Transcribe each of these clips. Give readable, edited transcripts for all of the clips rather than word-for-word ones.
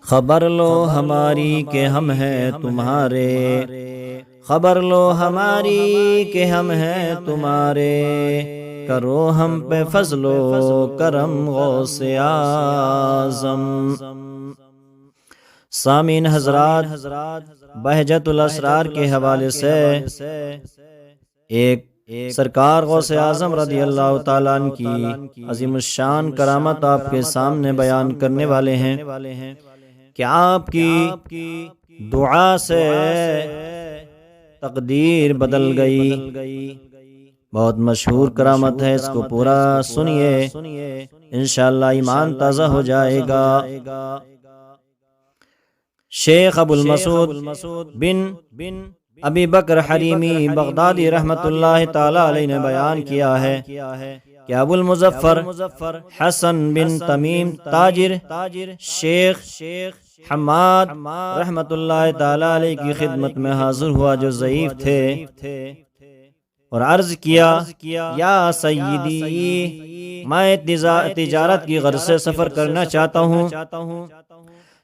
خبر لو ہماری کہ ہم ہیں تمہارے، خبر لو ہماری کہ ہم ہیں تمہارے، کرو ہم پہ فضل و کرم غوث اعظم۔ سامعین حضرات، بہجت الاسرار کے حوالے سے ایک سرکار غوث اعظم رضی اللہ تعالیٰ عنہ کی عظیم الشان کرامت آپ کے سامنے بیان کرنے والے ہیں کہ آپ کی دعا سے تقدیر بدل گئی۔ بہت مشہور کرامت ہے، اس کو پورا سنیے، انشاءاللہ ایمان تازہ ہو جائے گا۔ شیخ ابو المسعود بن ابی بکر حریمی بغدادی رحمت اللہ تعالی علیہ نے بیان کیا ہے کہ ابو المظفر حسن بن تمیم تاجر شیخ حماد رحمت اللہ تعالی علیہ کی خدمت میں حاضر ہوا، جو ضعیف تھے، اور عرض کیا یا سیدی، میں تجارت کی غرض سے سفر کرنا چاہتا ہوں۔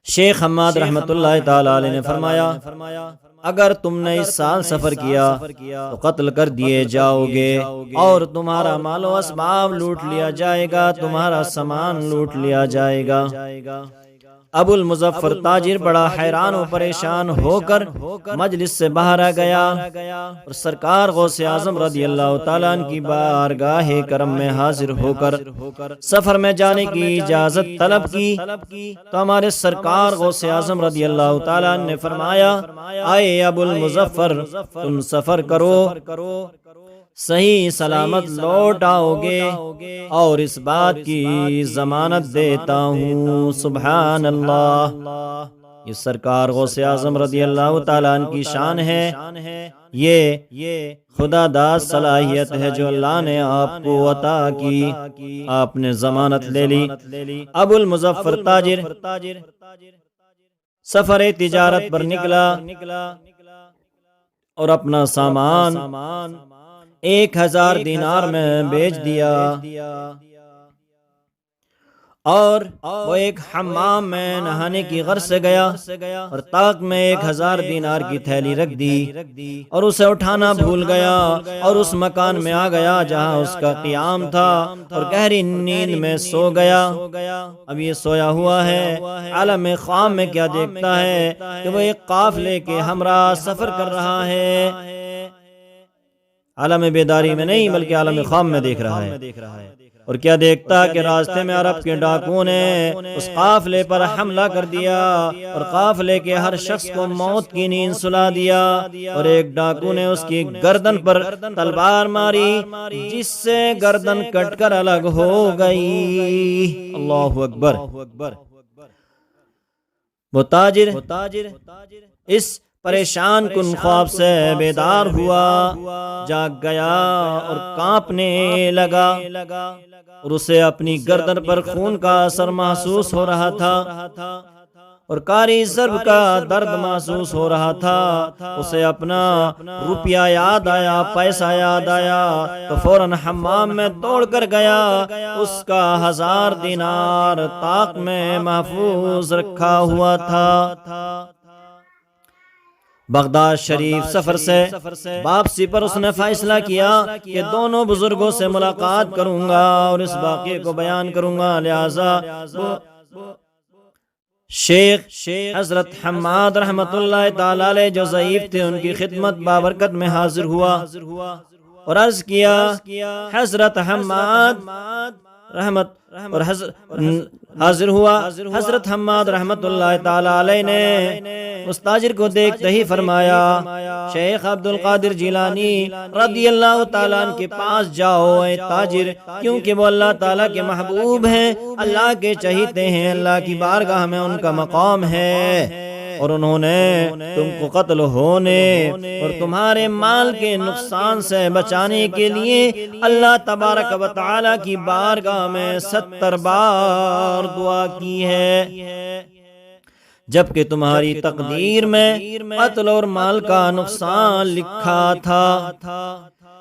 شیخ حماد رحمت اللہ تعالی علیہ نے فرمایا اگر تم نے اس سال سفر کیا تو قتل کر دیے جاؤ گے اور تمہارا مال و اسباب لوٹ لیا جائے گا، تمہارا سامان لوٹ لیا جائے گا۔ ابو المظفر تاجر بڑا حیران و پریشان ہو کر مجلس سے باہر آ گیا اور سرکار غوث اعظم رضی اللہ تعالیٰ عنہ کی بارگاہ کرم میں حاضر ہو کر سفر میں جانے کی اجازت طلب کی تو ہمارے سرکار غوث اعظم رضی اللہ تعالیٰ عنہ نے فرمایا، آئے ابو المظفر، تم سفر کرو، صحیح سلامت لوٹ آؤ گے اور اس بات کی ضمانت دیتا ہوں۔ سبحان اللہ، یہ سرکار غوث اعظم رضی اللہ تعالیٰ عنہ کی شان ہے، یہ خدا داد صلاحیت ہے جو اللہ نے آپ کو عطا کی، آپ نے ضمانت لے لی۔ ابو المظفر تاجر سفر تجارت پر نکلا اور اپنا سامان 1000 دینار میں بیچ دیا اور وہ ایک حمام میں نہانے کی غرض سے گیا اور طاق میں 1000 دینار کی تھیلی رکھ دی اور اسے اٹھانا بھول گیا اور اس مکان میں آ گیا جہاں اس کا قیام تھا اور گہری نیند میں سو گیا۔ اب یہ سویا ہوا ہے، عالم خواب میں کیا دیکھتا ہے کہ وہ ایک قافلے کے ہمراہ سفر کر رہا ہے، عالم بیداری میں نہیں بلکہ عالم خواب میں دیکھ رہا ہے، اور کیا دیکھتا کہ راستے میں عرب کے ڈاکوؤں نے اس قافلے پر حملہ کر دیا اور قافلے کے ہر شخص کو موت کی نیند سلا دیا، اور ایک ڈاکو نے اس کی گردن پر تلوار ماری جس سے گردن کٹ کر الگ ہو گئی۔ اللہ اکبر۔ وہ تاجر اس پریشان کن خواب سے بیدار ہوا، جاگ گیا اور کانپنے لگا اور اسے اپنی گردن پر خون کا اثر محسوس ہو رہا تھا اور کاری ضرب کا درد محسوس ہو رہا تھا۔ اسے اپنا روپیہ یاد آیا، پیسہ یاد آیا تو فوراً حمام میں دوڑ کر گیا، اس کا 1000 دینار طاق میں محفوظ رکھا ہوا تھا۔ بغداد شریف سفر سے واپسی پر اس نے فیصلہ کیا کہ دونوں بزرگوں سے ملاقات کروں گا اور اس واقعے کو بیان کروں گا، لہذا شیخ حضرت حماد رحمت اللہ تعالی علیہ جو ضعیف تھے ان کی خدمت بابرکت میں حاضر ہوا اور عرض کیا، حضرت حماد رحمت اور حاضر ہوا۔ حضرت حماد رحمت اللہ تعالی علیہ نے اس تاجر کو دیکھتے ہی فرمایا، شیخ عبد القادر جیلانی رضی اللہ تعالیٰ عنہ کے پاس جاؤ اے تاجر، کیونکہ وہ اللہ تعالیٰ کے محبوب ہیں، اللہ کے چہیتے ہیں، اللہ کی بارگاہ میں ان کا مقام ہے، اور انہوں نے تم کو قتل ہونے اور تمہارے مال کے نقصان سے بچانے کے لیے اللہ تبارک و تعالی کی بارگاہ میں 70 بار دعا کی ہے، جبکہ تمہاری تقدیر میں قتل اور مال کا نقصان لکھا تھا۔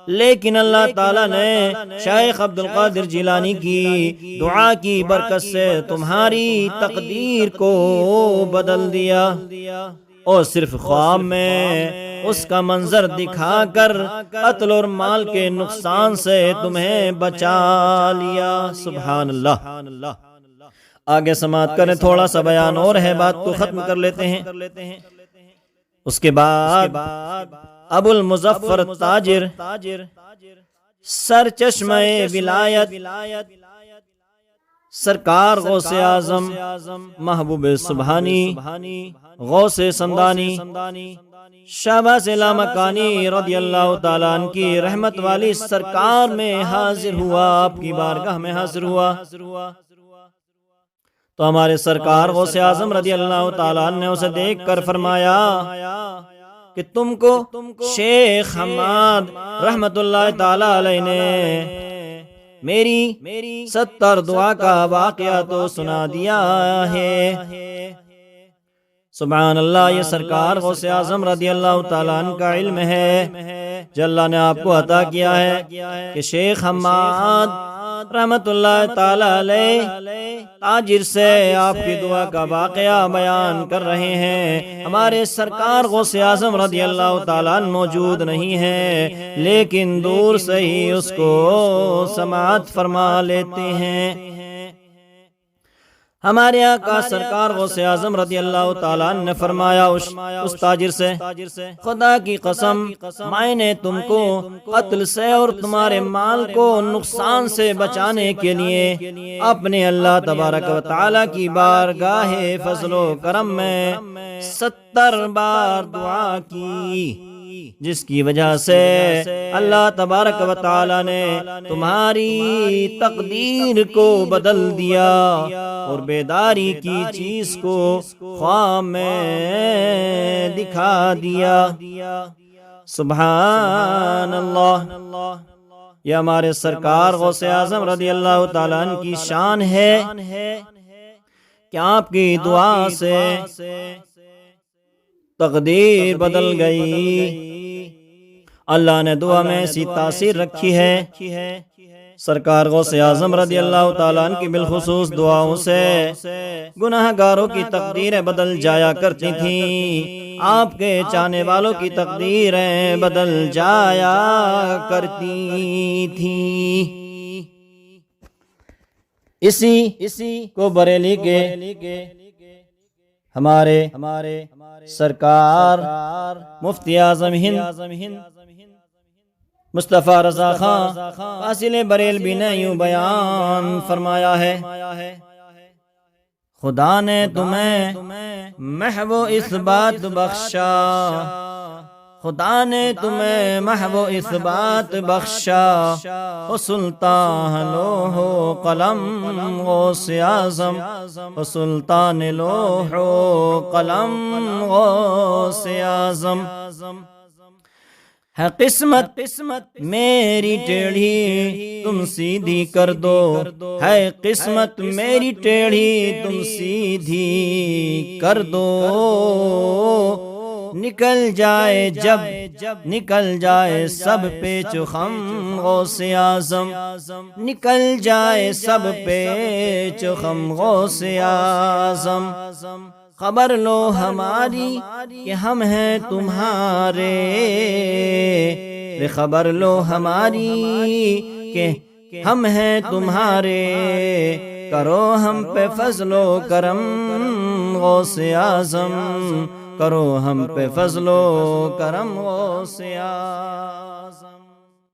لیکن اللہ تعالیٰ نے شیخ عبد القادر جیلانی کی دعا کی برکت سے تمہاری تقدیر کو بدل دیا، اور صرف خواب میں اس کا منظر دکھا کر قتل اور مال کے نقصان سے تمہیں بچا لیا۔ سبحان اللہ۔ آگے سماعت کریں، تھوڑا سا بیان اور ہے، بات کو ختم کر لیتے ہیں۔ اس کے بعد ابو المظفر تاجر سر چشمہ ولایت سرکار غوث اعظم محبوب سبحانی غوث سمدانی شہباز لامکانی رضی اللہ تعالیٰ عنہ کی رحمت والی سرکار میں حاضر ہوا، آپ کی بارگاہ میں حاضر ہوا، تو ہمارے سرکار غوث اعظم رضی اللہ تعالیٰ عنہ نے اسے دیکھ کر فرمایا کہ تم کو شیخ حماد رحمت اللہ تعالی علیہ نے میری 70 دعا کا واقعہ تو سنا دیا ہے۔ سبحان اللہ، یہ سرکار غوث اعظم رضی اللہ تعالیٰ عنہ کا علم ہے جو اللہ نے آپ کو عطا کیا ہے کہ شیخ حماد رحمت اللہ تعالی علیہ تاجر سے آپ کی دعا کا واقعہ بیان کر رہے ہیں۔ ہمارے سرکار غوث اعظم رضی اللہ تعالیٰ عنہ موجود نہیں ہیں، لیکن دور سے ہی اس کو سماعت فرما لیتے ہیں۔ ہمارے آقا سرکار غوث اعظم رضی اللہ تعالیٰ عنہ نے فرمایا اس تاجر سے، خدا کی قسم میں نے تم کو قتل سے اور تمہارے مال کو نقصان سے بچانے کے لیے اپنے اللہ تبارک و تعالیٰ کی بارگاہ فضل و کرم میں 70 بار دعا کی، جس کی وجہ سے اللہ تبارک و تعالی نے تمہاری تقدیر کو بدل دیا اور بیداری کی چیز کو خواب میں دکھا دیا۔ سبحان اللہ، یہ ہمارے سرکار غوث اعظم رضی اللہ تعالیٰ عنہ کی شان ہے کہ آپ کی دعا سے تقدیر بدل گئی۔ اللہ نے دعا میں ایسی تاثیر رکھی ہے، سرکار غوث اعظم رضی اللہ تعالیٰ عنہ کی بالخصوص دعاؤں سے گناہ گاروں کی تقدیریں بدل جایا کرتی تھیں، آپ کے چاہنے والوں کی تقدیریں بدل جایا کرتی تھیں۔ اسی کو بریلی کے ہمارے سرکار مفتی اعظم ہند مصطفیٰ رضا خان فاصل بریلوی نے یوں بیان فرمایا ہے، خدا نے تمہیں محو اثبات بخشا، خدا نے تمہیں محو اثبات بخشا، او سلطان لوح و قلم غوث اعظم، او سلطان لوح و قلم غوث اعظم۔ ہے قسمت میری ٹیڑھی تم سیدھی کر دو، ہے قسمت میری ٹیڑھی تم سیدھی کر دو، نکل جائے جب نکل جائے سب پیچ و خم غوث اعظم، نکل جائے سب پیچ و خم غوث اعظم، خبر لو ہماری کہ ہم ہیں تمہارے، خبر لو ہماری کہ ہم ہیں تمہارے، کرو ہم پہ فضل و کرم غوث اعظم، کرو ہم پہ فضل و کرم غوث اعظم۔